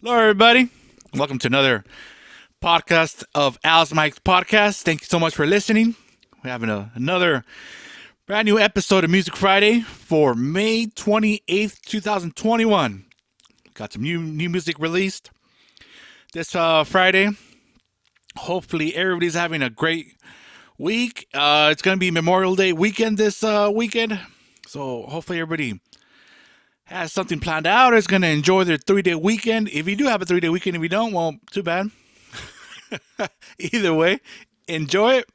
Hello, everybody. Welcome to another podcast of Al's Mike's podcast. Thank you so much for listening. We're having another brand new episode of Music Friday for May 28th, 2021. Got some new music released this Friday. Hopefully, everybody's having a great week. It's going to be Memorial Day weekend this weekend. So, hopefully, everybody has something planned out, is going to enjoy their 3 day weekend. If you do have a 3 day weekend, if you don't, well, too bad. Either way, enjoy it.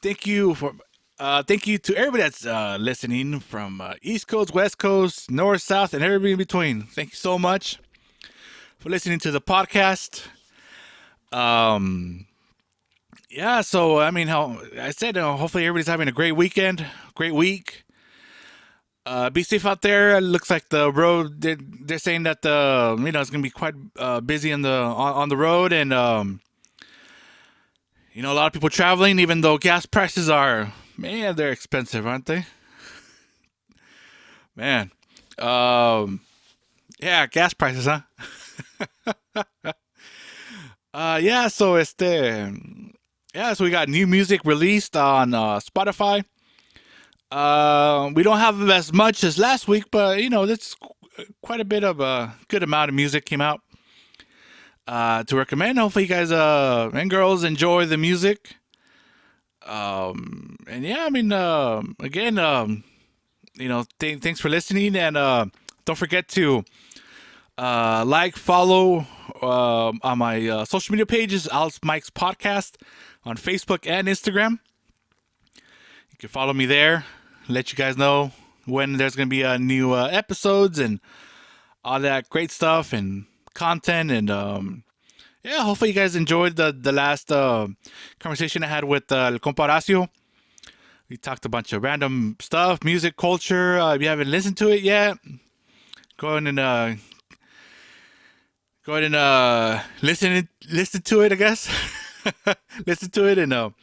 Thank you to everybody that's listening from East Coast, West Coast, North, South, and everybody in between. Thank you so much for listening to the podcast. Um, yeah, so I mean, how I said, hopefully everybody's having a great weekend, great week. Be safe out there. It looks like the road. They're saying that it's gonna be quite busy on the road, and a lot of people traveling. Even though gas prices are, man, they're expensive, aren't they? Man, um, yeah, gas prices, huh? Yeah. So we got new music released on Spotify. We don't have as much as last week, but that's quite a bit of a good amount of music came out to recommend. Hopefully, you guys and girls enjoy the music. And yeah, I mean, again, thanks for listening, and don't forget to follow on my social media pages, Alex Mike's podcast on Facebook and Instagram. You can follow me there. Let you guys know when there's gonna be new episodes and all that great stuff and content. And yeah, hopefully you guys enjoyed the last conversation I had with El Compa Horacio. We talked a bunch of random stuff, music, culture. If you haven't listened to it yet, go ahead and listen to it. I guess listen to it, and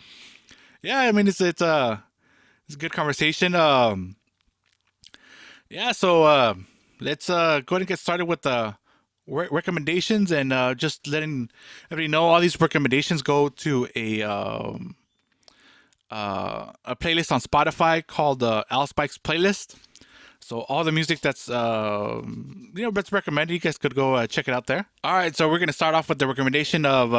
yeah, I mean it's a good conversation. Yeah, so let's go ahead and get started with the recommendations, and just letting everybody know all these recommendations go to a playlist on Spotify called Al Spike's playlist. So all the music that's recommended, you guys could go check it out there. All right, so we're gonna start off with the recommendation of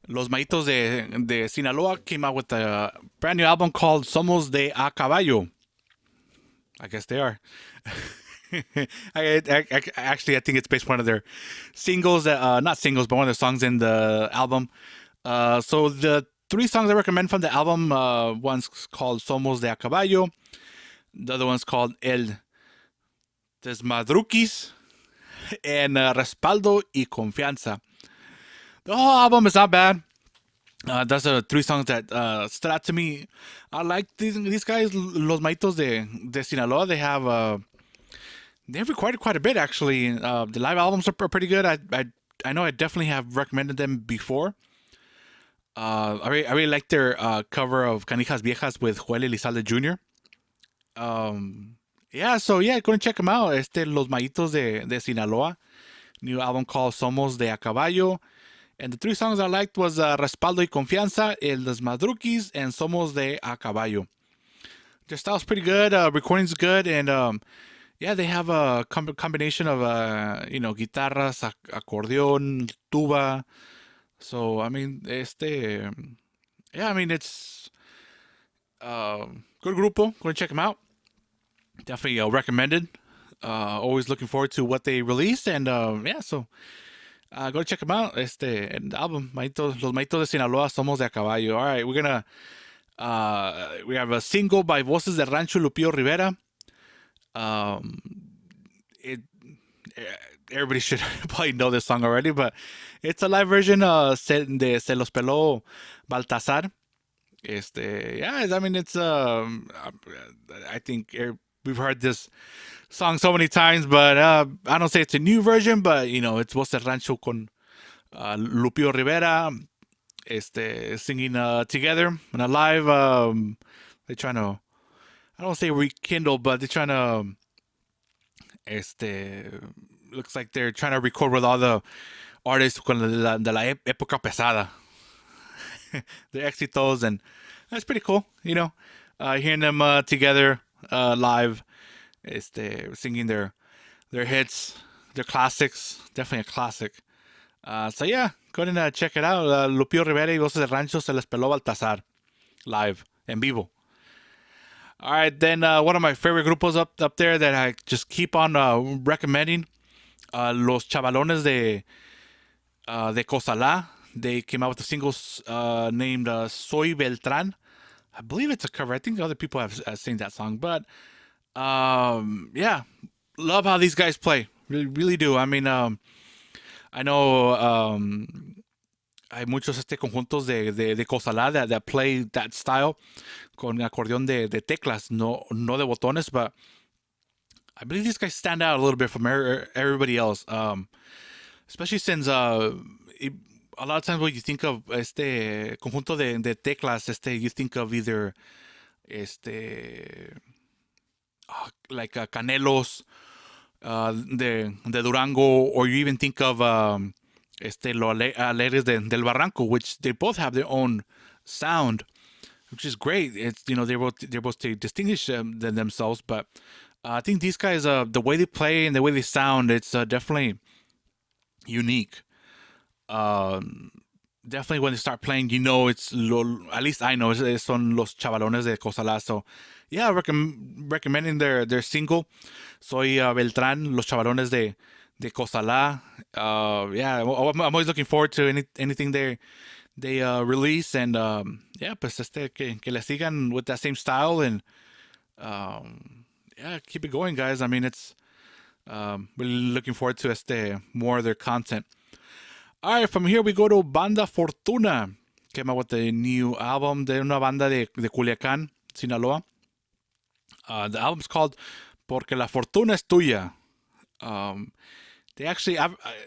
Los Maitos de Sinaloa came out with a brand new album called Somos de a Caballo. I guess they are. Actually, I think it's based on one of their singles, not singles, but one of their songs in the album. So the three songs I recommend from the album, one's called Somos de a Caballo, the other one's called El Desmadruquis, and Respaldo y Confianza. The whole album is not bad. That's the three songs that stood out to me. I like these guys, Los Maitos de Sinaloa. They've recorded quite a bit actually. The live albums are pretty good. I know I definitely have recommended them before. I really like their cover of Canijas Viejas with Joel Elizalde Jr. Yeah, so yeah, go and check them out. Los Maitos de Sinaloa. New album called Somos de a Caballo. And the three songs I liked was Respaldo y Confianza, El Desmadruquis, and Somos de a Caballo. Their style's pretty good, recording's good, and yeah, they have a combination of guitarras, accordion, tuba. So I mean, yeah, I mean it's good grupo. Go and check them out. Definitely recommended. Always looking forward to what they release, and yeah, so go check them out. And the album, Los Maitos de Sinaloa, Somos de a Caballo. All right, we have a single by Voces de Rancho Lupillo Rivera. Um, it Everybody should probably know this song already, but it's a live version de Se los peló Baltasar. Yeah, I mean it's I think we've heard this song so many times, but I don't say it's a new version, but it's Voz de Rancho con Lupillo Rivera, singing together in a live. They're trying to, I don't say rekindle, but they're trying to, este, looks like they're trying to record with all the artists con de la época pesada. They're éxitos, and that's pretty cool. Hearing them together live, singing their hits, their classics. Definitely a classic. So yeah, go ahead and check it out. Lupillo Rivera y Voces del Rancho se les peló Baltasar live en vivo. All right, then one of my favorite grupos up there that I just keep on recommending, Los Chavalones de Cozalá. They came out with a single named Soy Beltran. I believe it's a cover. I think other people have sing that song, but yeah, love how these guys play. Really, really do. I mean, I know hay muchos conjuntos de Cozalá that play that style con acordeón de teclas, no de botones, but I believe these guys stand out a little bit from everybody else. Especially since a lot of times when you think of este conjunto de teclas, you think of either like Canelos de Durango, or you even think of Los Alegres del Barranco, which they both have their own sound, which is great. It's they're both to distinguish themselves, but I think these guys, the way they play and the way they sound, it's definitely unique. Definitely when they start playing, at least I know son los chavalones de Cozalá. So yeah, recommending their single Soy Beltrán, los chavalones de Cozalá. Yeah, I'm always looking forward to anything they release, and yeah, pues que le sigan with that same style, and yeah, keep it going, guys. I mean, it's really looking forward to more of their content. All right, from here we go to Banda Fortuna. Came out with the new album de una banda de Culiacán, Sinaloa. The album's called Porque la Fortuna es Tuya. They actually,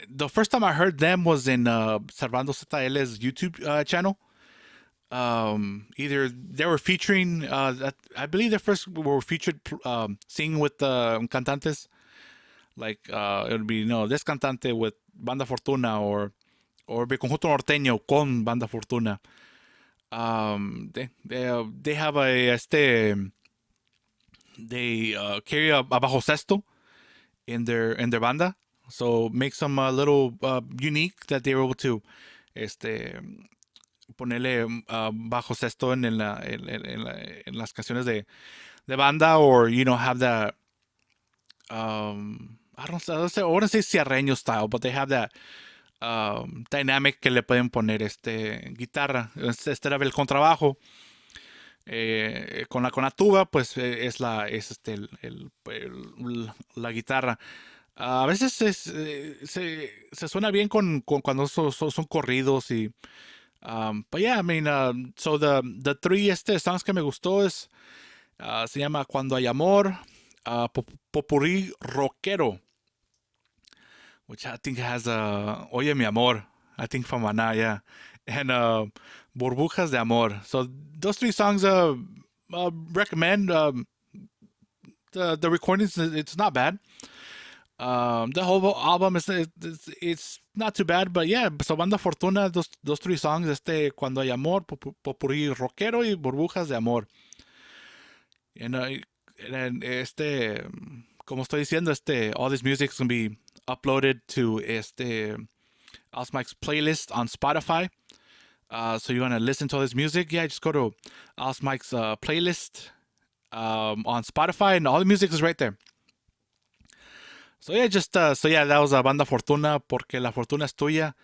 the first time I heard them was in Servanto ZL's YouTube channel. Either they were featuring, I believe they first were featured singing with cantantes. Like it would be, this cantante with Banda Fortuna, or Conjunto Norteño con Banda Fortuna. They have they carry a bajo sexto in their banda, so makes them a little unique that they were able to ponerle bajo sexto en las canciones de banda, or have that I don't say, I wouldn't say ciarreño style, but they have that dynamic que le pueden poner guitarra. Instead of el contrabajo, con la tuba, pues es la guitarra. A veces se suena bien con cuando son corridos, y but yeah, I mean, so the three songs que me gustó se llama Cuando hay amor, Popurrí Rockero, which I think has Oye mi amor, I think from Maná, yeah, and Burbujas de Amor. So those three songs recommend. The recordings, it's not bad. The whole album it's not too bad, but yeah, so Banda Fortuna, those three songs, Cuando hay amor, Popurrí Rockero y Burbujas de Amor. And como estoy diciendo, all this music is gonna be uploaded to Alice Mike's playlist on Spotify. So you want to listen to all this music? Yeah, just go to Alice Mike's playlist on Spotify, and all the music is right there. So yeah, that was Banda Fortuna, Porque la Fortuna es Tuya.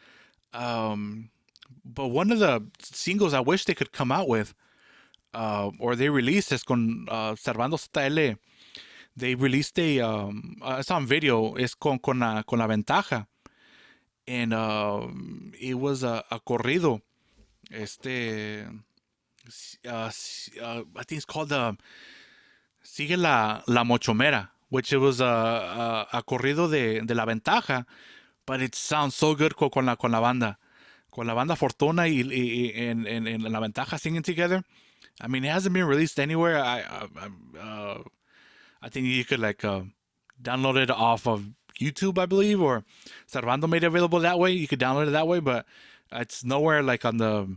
But one of the singles I wish they could come out with, or they released, is con Servanto ZL. They released it's on video, es con la Ventaja, and it was a corrido. I think it's called Sigue la Mochomera, which it was a corrido de la Ventaja, but it sounds so good con la banda. Con la Banda Fortuna and la Ventaja singing together. I mean, it hasn't been released anywhere. I think you could download it off of YouTube, I believe, or Servanto made it available that way. You could download it that way, but it's nowhere like on the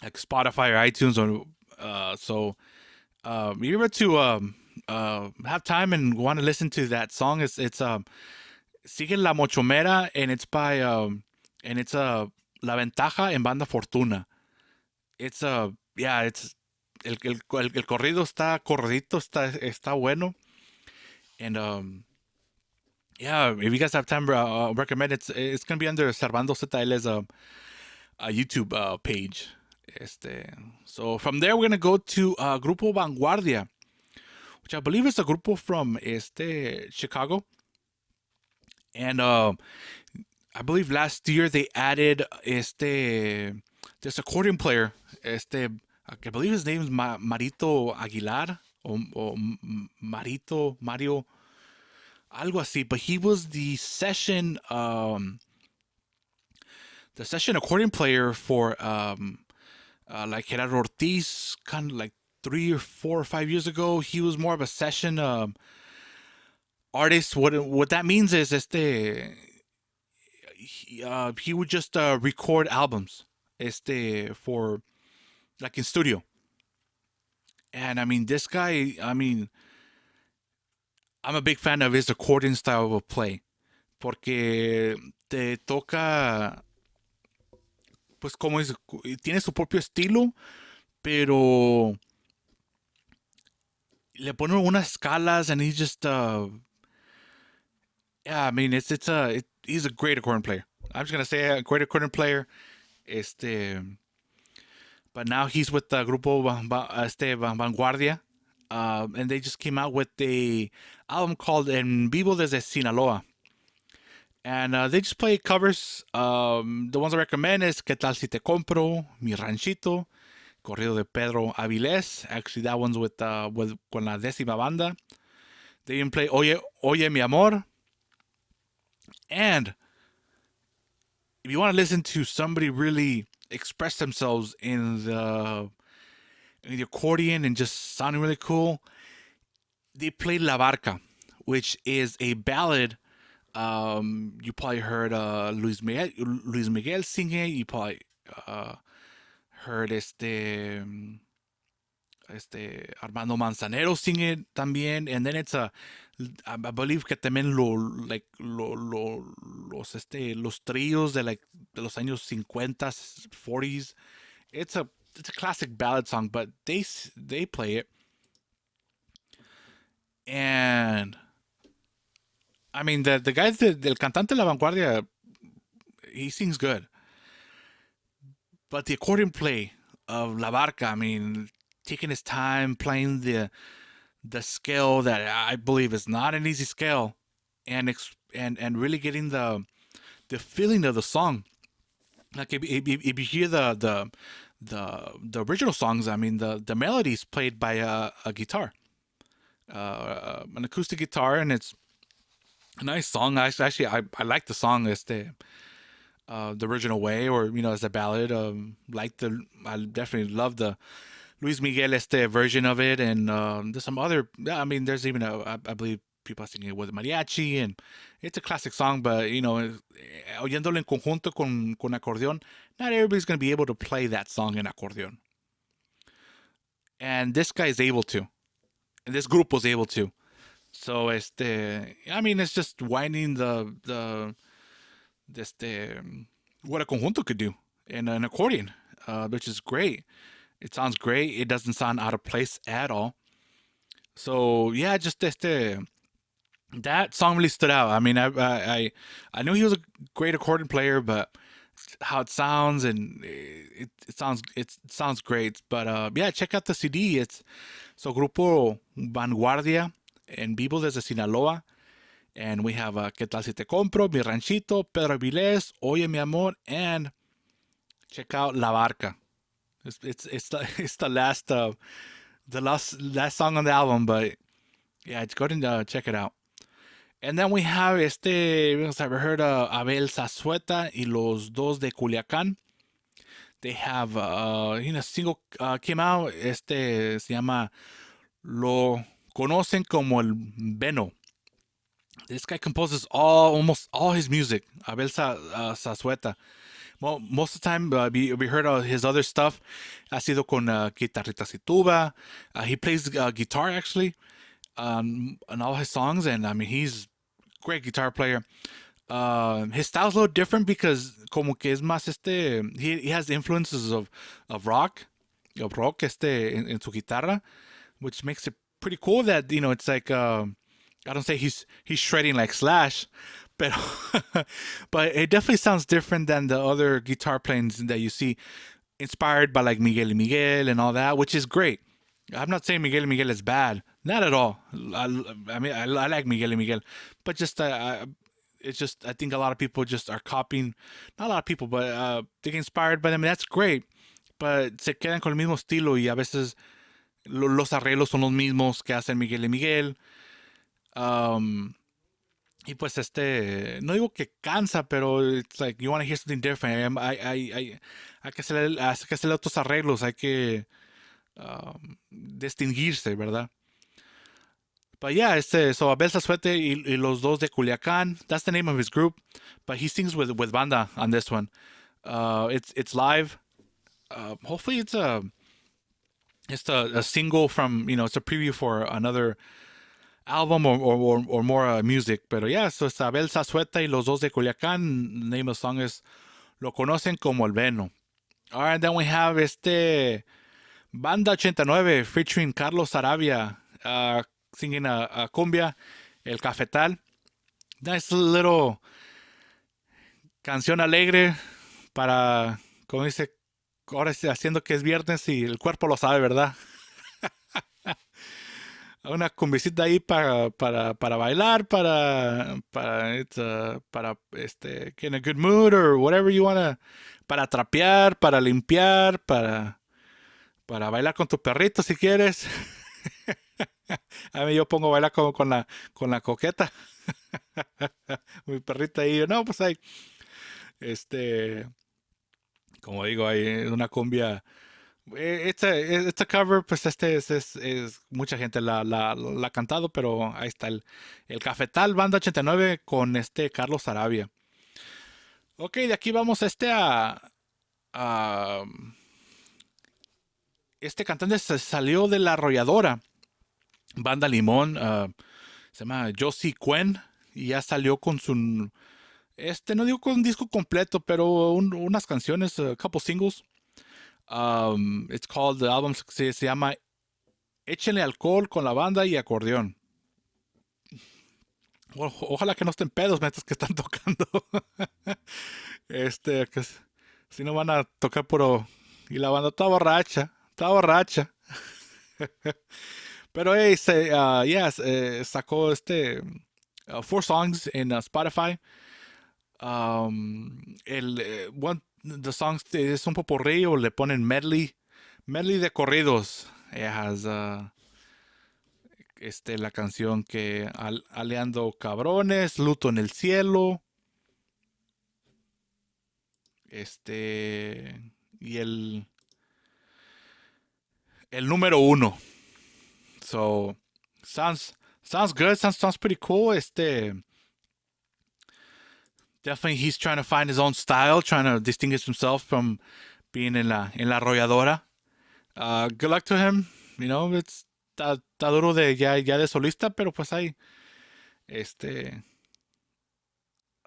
like Spotify or iTunes or so. If you're able to have time and want to listen to that song, it's Sigue la Mochomera, and it's by La Ventaja en Banda Fortuna. It's yeah, it's el corrido está corridito, está bueno, and yeah, if you guys have time, recommend it's gonna be under Servando ZL's a YouTube page. Este, so from there we're gonna go to Grupo Vanguardia, which I believe is a grupo from Chicago, and I believe last year they added this accordion player, I believe his name is Marito Aguilar or Marito Mario algo así, but he was the session accordion player for like Gerardo Ortiz, kind of like 3 or 4 or 5 years ago. He was more of a session artist. What that means is he would just record albums for like in studio. And I mean, this guy, I mean, I'm a big fan of his accordion style of play. Porque te toca, pues como es, tiene su propio estilo, pero le pone unas escalas and he's just, yeah, I mean, he's a great accordion player. I'm just going to say a great accordion player. Este, but now he's with the Grupo Vanguardia. And they just came out with a album called En Vivo desde Sinaloa. And they just play covers. The ones I recommend is ¿Qué tal si te compro? Mi ranchito. Corrido de Pedro Avilés. Actually, that one's with con la décima banda. They even play Oye, Oye mi amor. And if you want to listen to somebody really express themselves in the accordion and just sounding really cool, they play La Barca, which is a ballad. You probably heard Luis Miguel sing it. You probably heard Armando Manzanero sing it también. And then I believe que también los tríos de los años 50, 40s. It's a classic ballad song, but they play it. And I mean, the guy del Cantante La Vanguardia, he sings good. But the accordion play of La Barca, I mean, taking his time playing the scale that I believe is not an easy scale, and really getting the feeling of the song. Like if you hear the original songs, I mean the melodies played by a guitar, an acoustic guitar, and it's a nice song. I like the song the original way, or as a ballad. I definitely love the Luis Miguel version of it, and there's some other. Yeah, I mean, there's even I believe people singing it with mariachi, and it's a classic song. But oyéndolo en conjunto con acordeón, not everybody's gonna be able to play that song in acordeón, and this guy is able to, and this group was able to. So I mean, it's just winding what a conjunto could do in an accordion, which is great. It sounds great. It doesn't sound out of place at all. So yeah, just that song really stood out. I mean, I knew he was a great accordion player, but how it sounds and it sounds great. But yeah, check out the CD. It's so Grupo Vanguardia en vivo desde Sinaloa. And we have ¿Qué tal si te compro? Mi ranchito, Pedro Avilés, Oye mi amor, and check out La Barca. It's the last song on the album, but yeah, go ahead and check it out. And then we have have heard Abel Zazueta y los dos de Culiacán. They have single came out. Se llama Lo conocen como el Beno. This guy composes almost all his music. Abel Zazueta. Well, most of the time, we heard of his other stuff. Ha sido con guitarritas y tuba. He plays guitar actually on all his songs, and I mean he's a great guitar player. His style's a little different because como que es más he has influences of rock en su guitarra, which makes it pretty cool that it's like I don't say he's shredding like Slash, but but it definitely sounds different than the other guitar playings that you see, inspired by like Miguel y Miguel and all that, which is great. I'm not saying Miguel y Miguel is bad, not at all. I mean, I like Miguel y Miguel, but just it's just I think a lot of people just are copying, not a lot of people, but they get inspired by them, and that's great. But se quedan con el mismo estilo y a veces los arreglos son los mismos que hacen Miguel y Miguel. Um, y pues no digo que cansa, pero it's like you want to hear something different. Hay que hacerle otros arreglos, hay que distinguirse, ¿verdad? But yeah, so Abel Zazuete y los dos de Culiacán, that's the name of his group, but he sings with banda on this one. It's live. Hopefully it's a single from it's a preview for another album or more music. Pero yeah, so it's Abel Zazueta y los dos de Culiacán. The name of the song is Lo conocen como el Veno. All right, then we have Banda 89 featuring Carlos Arabia singing a cumbia, El Cafetal. Nice little canción alegre para, como dice, ahora sí, haciendo que es viernes y el cuerpo lo sabe, ¿verdad? Una cumbicita ahí para bailar, para get in a good mood or whatever you wanna, para trapear, para limpiar, para bailar con tu perrito si quieres. A mí yo pongo a bailar con la coqueta. Mi perrita ahí, no, pues ahí, este, como digo, hay una cumbia. It's a cover, pues mucha gente la ha cantado, pero ahí está el Cafetal Banda 89 con Carlos Arabia. Ok, de aquí vamos a este cantante se salió de la arrolladora, Banda Limón, se llama Josie Cuen, y ya salió con su, no digo con un disco completo, pero unas canciones, a couple singles. It's called, the album se llama Échenle alcohol con la banda y acordeón. Ojalá que no estén pedos mientras que están tocando. Que si no van a tocar puro. Y la banda está borracha. Está borracha. Pero hey, yes, sacó four songs en Spotify. The songs es un poporri o le ponen medley de corridos. It has la canción que Aleando Cabrones, Luto en el Cielo, y el número uno. So sounds good, sounds pretty cool. Definitely he's trying to find his own style, trying to distinguish himself from being en la arrolladora. Good luck to him. Está duro ya de solista, pero pues hay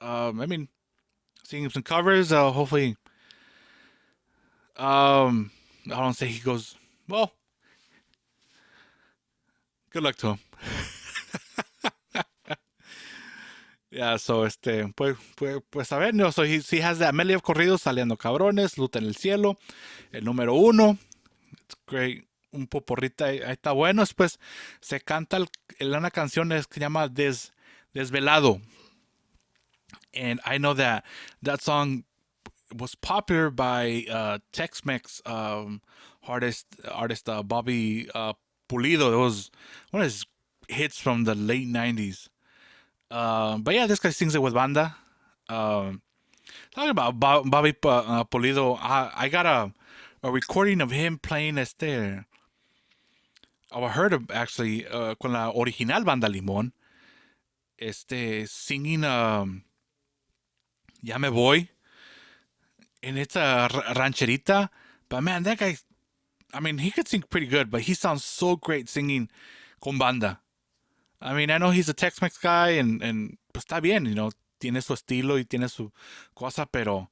I mean, singing some covers. Hopefully, I don't say he goes well. Good luck to him. Yeah, so pues a ver, no, so he has that medley of corridos, Saliendo Cabrones, Luta en el Cielo, el número uno. It's great. Un poporrita ahí está bueno. Después se canta una canción que se llama Desvelado. And I know that song was popular by Tex-Mex artist Bobby Pulido. It was one of his hits from the late 90s. But yeah, this guy sings it with banda. Talking about Bobby Pulido, I got a recording of him playing I heard of actually con la original Banda Limón. singing Ya Me Voy, and it's a rancherita. But man, that guy, I mean, he could sing pretty good, but he sounds so great singing con banda. I mean, I know he's a Tex-Mex guy, and pues está bien, tiene su estilo y tiene su cosa, pero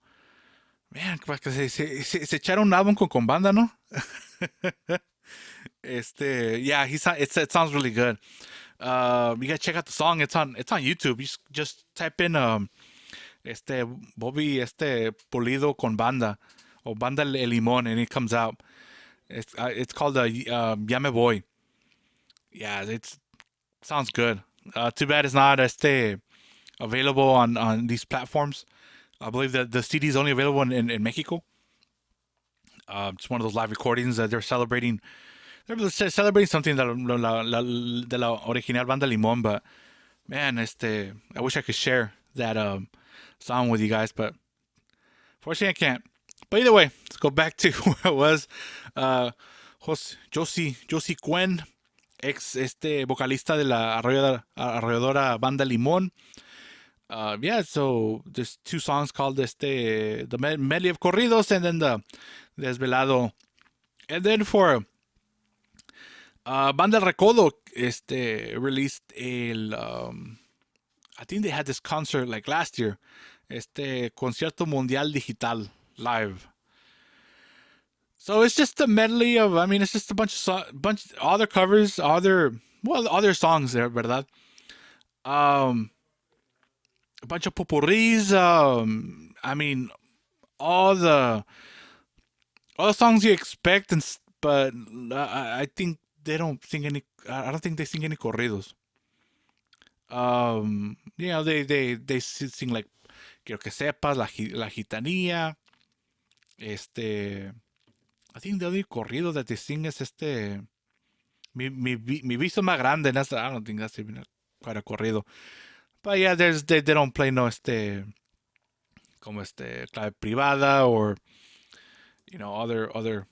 man, pues que se echaron un álbum con banda, ¿no? Yeah, it sounds really good. You gotta check out the song. It's on YouTube. You just type in este Bobby Pulido con banda or banda el limón, and it comes out. It's called Ya Me Voy. Yeah, it sounds good. Too bad it's not available on these platforms. I believe that the CD is only available in Mexico. It's one of those live recordings that they're celebrating. They're celebrating something de la original banda Limón, but man, I wish I could share that song with you guys, but fortunately I can't. But either way, let's go back to where I was. Uh, Josie Cuen, ex vocalista de la arrolladora banda Limón. Yeah, so there's two songs called the medley of corridos, and then the Desvelado. And then for Banda Recodo, released I think they had this concert like last year, concierto mundial digital live. So it's just a medley of, I mean, it's just a bunch other covers, other songs there, verdad? Um, a bunch of potpourris. I mean, all the all the songs you expect, but I think they don't sing any. I don't think they sing any corridos. They sing like quiero que sepas la gitanía. I think the only corrido that they sing is mi viso más grande. And I don't think that's even quite a corrido. But yeah, they don't play no como clave privada or other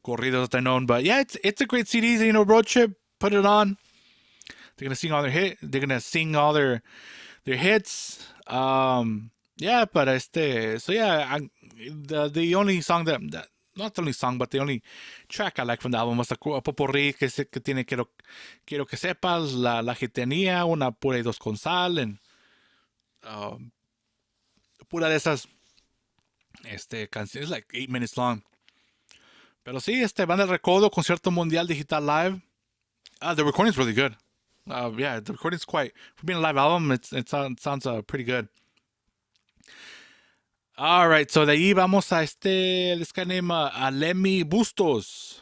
corridos they're known. But yeah, it's a great CD. Road trip, put it on. They're gonna sing all their hit. They're gonna sing all their hits. Yeah, but so yeah, the only song that not the only song, but the only track I like from the album was a potpourri que tiene quiero que sepas la gitania, una pura y dos con sal, and um, pura de esas canciones like 8 minutes long. Pero sí, Banda Recodo, Concierto Mundial Digital Live. The recording's really good. Yeah, the recording's quite, for being a live album, it sounds pretty good. All right, so de ahí vamos a this guy named Alemi Bustos.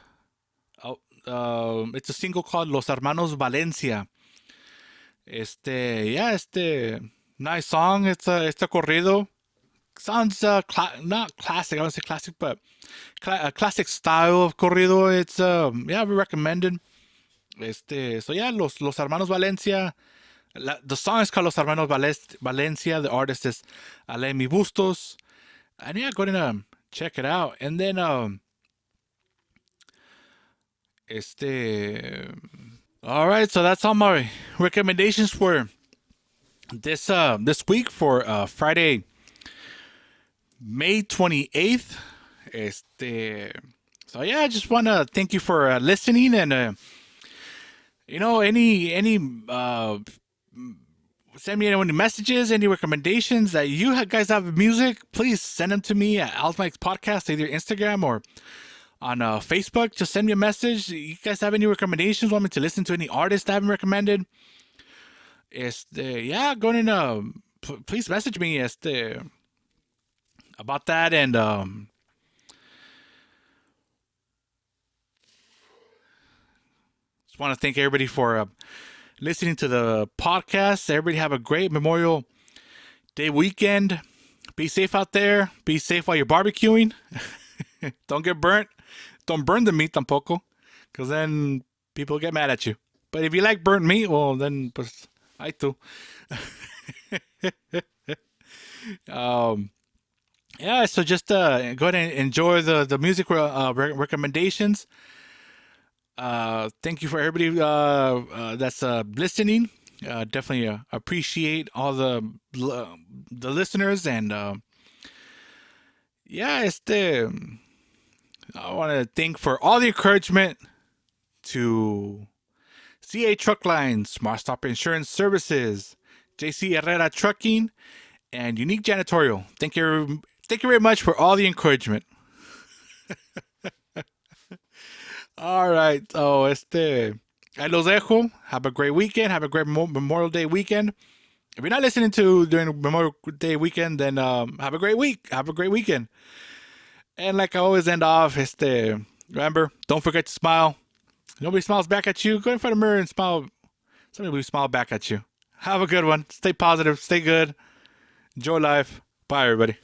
It's a single called Los Hermanos Valencia. Yeah, nice song. It's a corrido. Sounds not classic. I don't say classic, but classic style of corrido. It's yeah, we recommended. So yeah, Los Hermanos Valencia. The song is called Los Hermanos Valencia. The artist is Alemi Bustos. And yeah, go ahead and check it out. And then all right, so that's all my recommendations for this week for Friday, May 28th. So yeah, I just want to thank you for listening, and any send me any messages, any recommendations that you guys have of music, please send them to me at Almike's Podcast, either Instagram or on Facebook. Just send me a message. You guys have any recommendations? Want me to listen to any artists I haven't recommended? Yeah, go in. Please message me about that, and just want to thank everybody for listening to the podcast. Everybody have a great Memorial Day weekend. Be safe out there. Be safe while you're barbecuing. Don't get burnt. Don't burn the meat tampoco, because then people get mad at you. But if you like burnt meat, well, then pues, I too. Yeah, so just go ahead and enjoy the music recommendations. Thank you for everybody that's listening. Definitely appreciate all the listeners and yeah, I want to thank for all the encouragement to CA Truck Lines, Smart Stop Insurance Services, JC Herrera Trucking, and Unique Janitorial. Thank you very much for all the encouragement. All right, so ahí los dejo. Have a great weekend. Have a great Memorial Day weekend. If you're not listening to during Memorial Day weekend, then have a great week. Have a great weekend. And like I always end off, remember, don't forget to smile. Nobody smiles back at you. Go in front of the mirror and smile. Somebody will smile back at you. Have a good one. Stay positive. Stay good. Enjoy life. Bye, everybody.